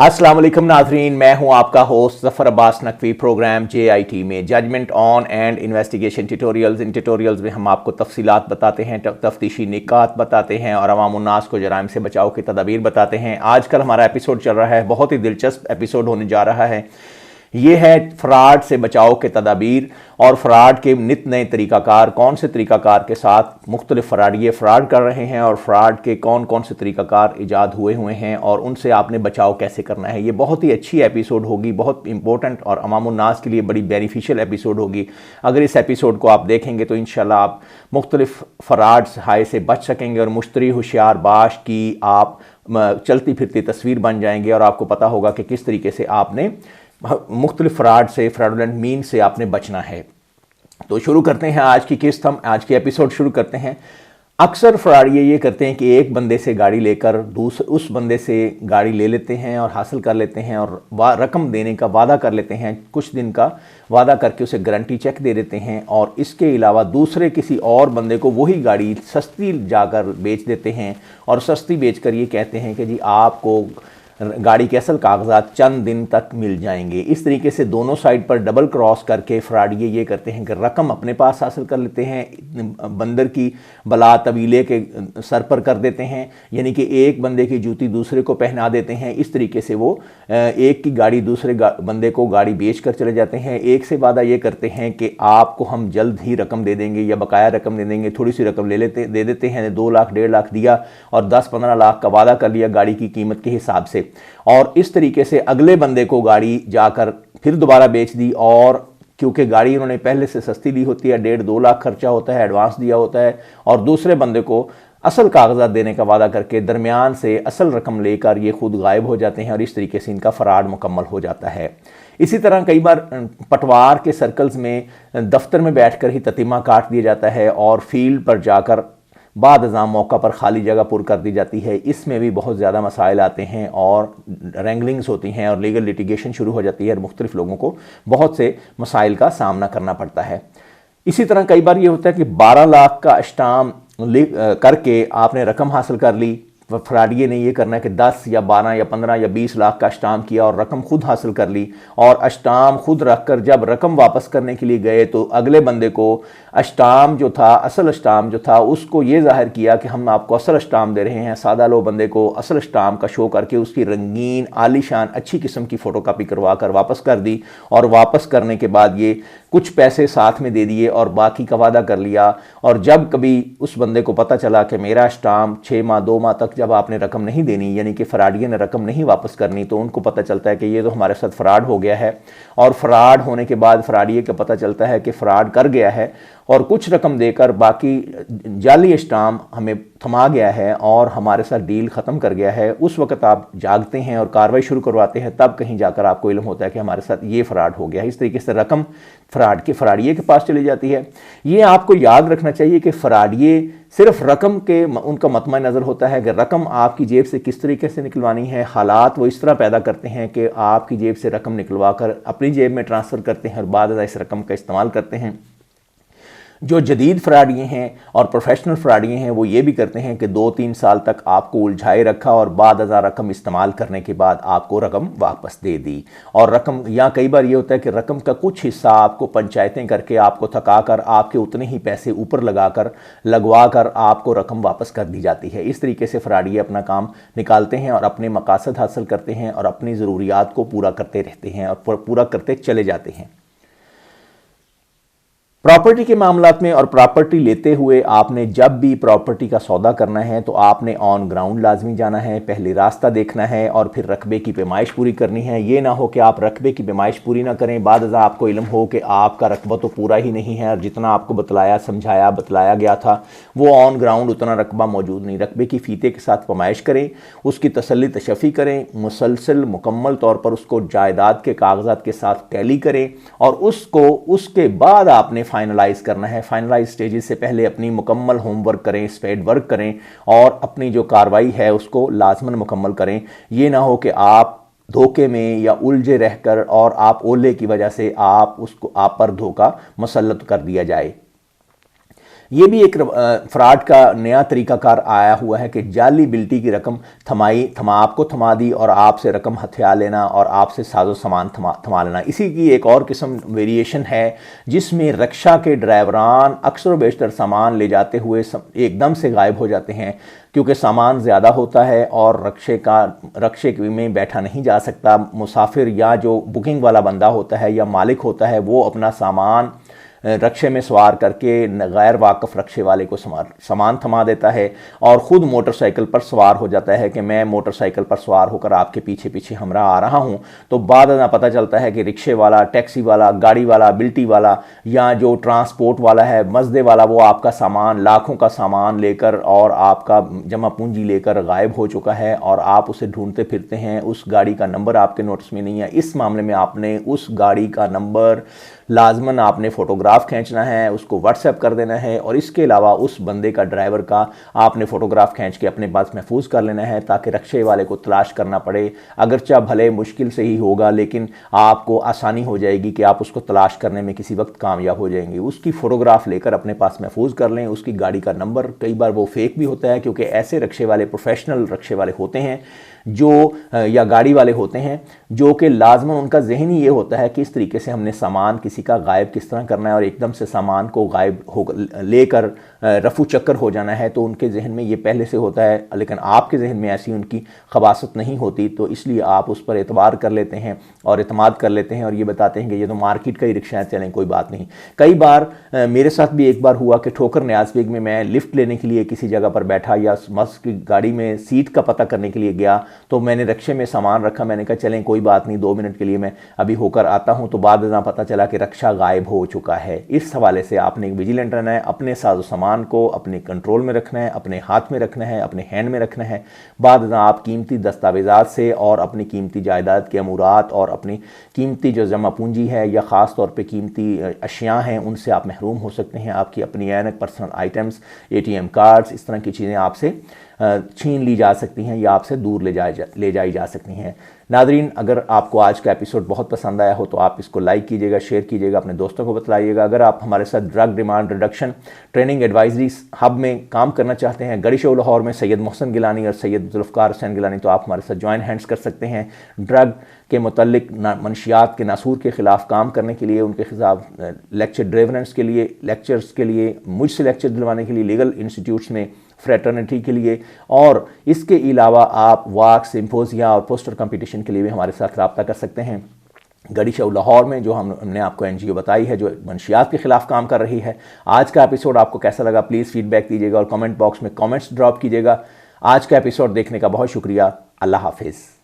अस्सलाम वालेकुम नाजरीन, मैं हूं आपका host Zafar Abbas Naqvi. Program JIT में judgement on and investigation tutorials. इन ट्यूटोरियल्स में हम आपको तफसीलात बताते हैं, तफ्तीशी निकात बताते हैं और अवाम उन्नास को जराइम से बचाव की तदाबीर बताते हैं। आजकल हमारा एपिसोड चल रहा है, बहुत ही दिलचस्प एपिसोड होने जा रहा है। ये है फ्रॉड से बचाव के तदाबीर और फ्रॉड के नित नए तरीक़ाकार, कौन से तरीक़ाकार के साथ मुख्तलिफ फ़राडिये फ़्रॉड कर रहे हैं और फ्रॉड के कौन कौन से तरीक़ाकार ईजाद हुए हैं और उनसे आपने बचाव कैसे करना है। ये बहुत ही अच्छी एपिसोड होगी, बहुत इंपॉर्टेंट और अवामुन्नास के लिए बड़ी बेनिफिशियल एपिसोड होगी। अगर इस एपिसोड को आप देखेंगे तो इंशाल्लाह आप मुख्तलिफ फ़राड हाय से बच सकेंगे और मुश्तरी होशियार बाश की आप चलती फिरती तस्वीर बन जाएंगे और आपको पता होगा कि किस तरीके से आपने मुख्तलिफ फ्रॉड से, फ्रॉडुलेंट मीन से आपने बचना है। तो शुरू करते हैं आज की किस्त, हम आज की एपिसोड शुरू करते हैं। अक्सर फ्रॉडिये ये करते हैं कि एक बंदे से गाड़ी लेकर उस बंदे से गाड़ी ले लेते हैं और हासिल कर लेते हैं और रकम देने का वादा कर लेते हैं, कुछ दिन का वादा करके उसे गारंटी चेक दे देते हैं और इसके अलावा दूसरे किसी और बंदे को वही गाड़ी सस्ती जाकर बेच देते हैं और सस्ती बेचकर ये कहते हैं कि जी आपको गाड़ी के असल कागजात चंद दिन तक मिल जाएंगे। इस तरीके से दोनों साइड पर डबल क्रॉस करके फ्रॉडिये ये करते हैं कि रकम अपने पास हासिल कर लेते हैं, बंदर की बला तवीले के सर पर कर देते हैं, यानी कि एक बंदे की जूती दूसरे को पहना देते हैं। इस तरीके से वो एक की गाड़ी दूसरे बंदे को गाड़ी बेच कर चले जाते हैं। एक से वादा ये करते हैं कि आपको हम जल्द ही रकम दे देंगे या बकाया रकम दे देंगे, थोड़ी सी रकम दे देते हैं। 2 लाख 1.5 लाख दिया और 10-15 लाख का वादा कर लिया गाड़ी की कीमत के हिसाब से और इस तरीके से अगले बंदे को गाड़ी जाकर फिर दोबारा बेच दी। और क्योंकि गाड़ी उन्होंने पहले से सस्ती ली होती है, 1.5-2 लाख खर्चा होता है, एडवांस दिया होता है और दूसरे बंदे को असल कागजात देने का वादा करके दरमियान से असल रकम लेकर ये खुद गायब हो जाते हैं और इस तरीके से इनका फ्रॉड मुकम्मल हो जाता है। इसी तरह कई बार पटवार के सर्कल्स में दफ्तर में बैठकर ही ततीमा काट दिया जाता है और फील्ड पर जाकर बाद अज़ाम मौका पर खाली जगह पुर कर दी जाती है। इसमें भी बहुत ज़्यादा मसाइल आते हैं और रैंगलिंग्स होती हैं और लीगल लिटिगेशन शुरू हो जाती है और मुख्तलिफ लोगों को बहुत से मसाइल का सामना करना पड़ता है। इसी तरह कई बार ये होता है कि 12 लाख का स्टाम्प करके आपने रकम हासिल कर ली। फ्रॉडिये ने ये करना है कि 10 या 12 या 15 या 20 लाख का स्टाम्प किया और रकम खुद हासिल कर ली और स्टाम्प खुद रखकर जब रकम वापस करने के लिए गए तो अगले बंदे को स्टाम्प जो था, असल स्टाम्प जो था, उसको ये जाहिर किया कि हम आपको असल स्टाम्प दे रहे हैं। सादा लो बंदे को असल स्टाम्प का शो करके उसकी रंगीन आलीशान अच्छी किस्म की फ़ोटोकॉपी करवा कर वापस कर दी और वापस करने के बाद ये कुछ पैसे साथ में दे दिए और बाकी का वादा कर लिया। और जब कभी उस बंदे को पता चला कि मेरा स्टाम्प 6 माह 2 माह तक जब आपने रकम नहीं देनी, यानी कि फ्रॉडिये ने रकम नहीं वापस करनी, तो उनको पता चलता है कि ये तो हमारे साथ फ्रॉड हो गया है। और फ्रॉड होने के बाद फ्रॉडिये को पता चलता है कि फ्रॉड कर गया है और कुछ रकम देकर बाकी जाली स्टाम्प हमें थमा गया है और हमारे साथ डील ख़त्म कर गया है। उस वक्त आप जागते हैं और कार्रवाई शुरू करवाते हैं, तब कहीं जाकर आपको इल्म होता है कि हमारे साथ ये फ्रॉड हो गया है। इस तरीके से रकम फ्रॉडिये के पास चली जाती है। ये आपको याद रखना चाहिए कि फ्रॉडिये सिर्फ रकम के उनका मतमा नज़र होता है कि रकम आपकी जेब से किस तरीके से निकलवानी है। हालात वो इस तरह पैदा करते हैं कि आपकी जेब से रकम निकलवा कर अपनी जेब में ट्रांसफ़र करते हैं और बाद इस रकम का इस्तेमाल करते हैं। जो जदीद फ्रॉडिये हैं और प्रोफेशनल फ्रॉडिये हैं वो ये भी करते हैं कि 2-3 साल तक आपको उलझाए रखा और बाद रकम इस्तेमाल करने के बाद आपको रकम वापस दे दी। और रकम या कई बार ये होता है कि रकम का कुछ हिस्सा आपको पंचायतें करके आपको थका कर आपके उतने ही पैसे ऊपर लगवा कर आपको रकम वापस कर दी जाती है। इस तरीके से फ्रॉडिये अपना काम निकालते हैं और अपने मकासद हासिल करते हैं और अपनी ज़रूरियात को पूरा करते रहते हैं और पूरा करते चले जाते हैं। प्रॉपर्टी के मामलात में और प्रॉपर्टी लेते हुए आपने जब भी प्रॉपर्टी का सौदा करना है तो आपने ऑन ग्राउंड लाजमी जाना है, पहले रास्ता देखना है और फिर रकबे की पैमाइश पूरी करनी है। ये ना हो कि आप रकबे की पैमाइश पूरी ना करें, बाद आपको इल्म हो कि आपका रकबा तो पूरा ही नहीं है और जितना आपको बतलाया गया था वो ऑन ग्राउंड उतना रकबा मौजूद नहीं। रकबे की फ़ीते के साथ पैमाइश करें, उसकी तसल्ली तशफ़ी करें, मुसलसल मुकम्मल तौर पर उसको जायदाद के कागजात के साथ टैली करें और उसके बाद आपने फाइनलाइज करना है। फाइनलाइज स्टेजेस से पहले अपनी मुकम्मल होमवर्क करें, स्पेड वर्क करें और अपनी जो कार्रवाई है उसको लाजमन मुकम्मल करें। ये ना हो कि आप धोखे में या उलझे रहकर और आप ओले की वजह से आप पर धोखा मुसल्लत कर दिया जाए। ये भी एक फ्रॉड का नया तरीकाकार आया हुआ है कि जाली बिल्टी की रकम आपको थमा दी और आपसे रकम हथिया लेना और आपसे साजो सामान थमा लेना। इसी की एक और किस्म वेरिएशन है जिसमें रक्षा के ड्राइवरान अक्सर बेशतर सामान ले जाते हुए एकदम से गायब हो जाते हैं, क्योंकि सामान ज़्यादा होता है और रक्षे में बैठा नहीं जा सकता। मुसाफिर या जो बुकिंग वाला बंदा होता है या मालिक होता है वो अपना सामान रक्षे में सवार करके गैर वाकफ़ रक्षे वाले को सामान थमा देता है और ख़ुद मोटरसाइकिल पर सवार हो जाता है कि मैं मोटरसाइकिल पर सवार होकर आपके पीछे पीछे हमरा आ रहा हूं। तो बाद में पता चलता है कि रिक्शे वाला, टैक्सी वाला, गाड़ी वाला, बिल्टी वाला या जो ट्रांसपोर्ट वाला है, मज़दे वाला, वो आपका सामान, लाखों का सामान लेकर और आपका जमा पूंजी लेकर गायब हो चुका है और आप उसे ढूंढते फिरते हैं। उस गाड़ी का नंबर आपके नोटिस में नहीं है। इस मामले में आपने उस गाड़ी का नंबर लाजमन आपने फ़ोटोग्राफ खींचना है, उसको व्हाट्सएप कर देना है और इसके अलावा उस बंदे का, ड्राइवर का आपने फ़ोटोग्राफ खींच के अपने पास महफूज कर लेना है ताकि रक्षे वाले को तलाश करना पड़े। अगरचा भले मुश्किल से ही होगा लेकिन आपको आसानी हो जाएगी कि आप उसको तलाश करने में किसी वक्त कामयाब हो जाएंगे। उसकी फ़ोटोग्राफ लेकर अपने पास महफूज कर लें। उसकी गाड़ी का नंबर, कई बार वो फेक भी होता है क्योंकि ऐसे रक्षे वाले, प्रोफेशनल रक्षे वाले होते हैं जो या गाड़ी वाले होते हैं जो कि लाजमन उनका जहन ही ये होता है कि इस तरीके से हमने सामान किसी का गायब किस तरह करना है और एकदम से सामान को गायब हो लेकर रफू चक्कर हो जाना है। तो उनके जहन में ये पहले से होता है, लेकिन आपके जहन में ऐसी उनकी खबासत नहीं होती, तो इसलिए आप उस पर एतबार कर लेते हैं और एतमाद कर लेते हैं और ये बताते हैं कि ये तो मार्केट का ही रिक्शा है, चलें कोई बात नहीं। कई बार मेरे साथ भी एक बार हुआ कि ठोकर न्याज बेग में मैं लिफ्ट लेने के लिए किसी जगह पर बैठा या मस्क की गाड़ी में सीट का पता करने के लिए गया, तो मैंने रक्षे में सामान रखा। मैंने कहा चलें कोई बात नहीं, 2 मिनट के लिए मैं अभी होकर आता हूं। तो बाद में पता चला कि रक्षा गायब हो चुका है। इस हवाले से आपने विजिलेंट रहना है, अपने साजो सामान को अपने कंट्रोल में रखना है, अपने हाथ में रखना है, अपने हैंड में रखना है। बाद में आप कीमती दस्तावेजात से और अपनी कीमती जायदाद के अमूरात और अपनी कीमती जो जमा पूंजी है या ख़ास तौर पे कीमती अशिया हैं उनसे आप महरूम हो सकते हैं। आपकी अपनी ऐनक, पर्सनल आइटम्स, ATM कार्ड्स, इस तरह की चीज़ें आपसे छीन ली जा सकती हैं या आपसे दूर ले जाई जा सकती हैं। नादरीन, अगर आपको आज का एपिसोड बहुत पसंद आया हो तो आप इसको लाइक कीजिएगा, शेयर कीजिएगा, अपने दोस्तों को बतलाइएगा। अगर आप हमारे साथ drug demand reduction training advisory hub में काम करना चाहते हैं, गड़ी शो लाहौर में सैयद मोहसन गिलानी और सैयद जुल्फ़कार हुसैन गिलानी, तो आप हमारे साथ ज्वाइन हैंड्स कर सकते हैं। ड्रग के मुतल्लिक मनशियात के नासूर के ख़िलाफ़ काम करने के लिए, उनके खिलाफ लेक्चर ड्रिवनेंस के लिए, लेक्चर्स के लिए, मुझसे लेक्चर दिलवाने के लिए, लीगल इंस्टीट्यूट्स में फ्रेटर्निटी के लिए, और इसके अलावा आप वाक, सिम्पोजिया और पोस्टर कंपटीशन के लिए भी हमारे साथ रब्ता कर सकते हैं। गड़ी शो लाहौर में जो हमने आपको NGO बताई है जो मनशियात के खिलाफ काम कर रही है। आज का एपिसोड आपको कैसा लगा प्लीज़ फीडबैक दीजिएगा और कमेंट बॉक्स में कमेंट्स ड्रॉप कीजिएगा। आज का एपिसोड देखने का बहुत शुक्रिया। अल्लाह हाफिज़।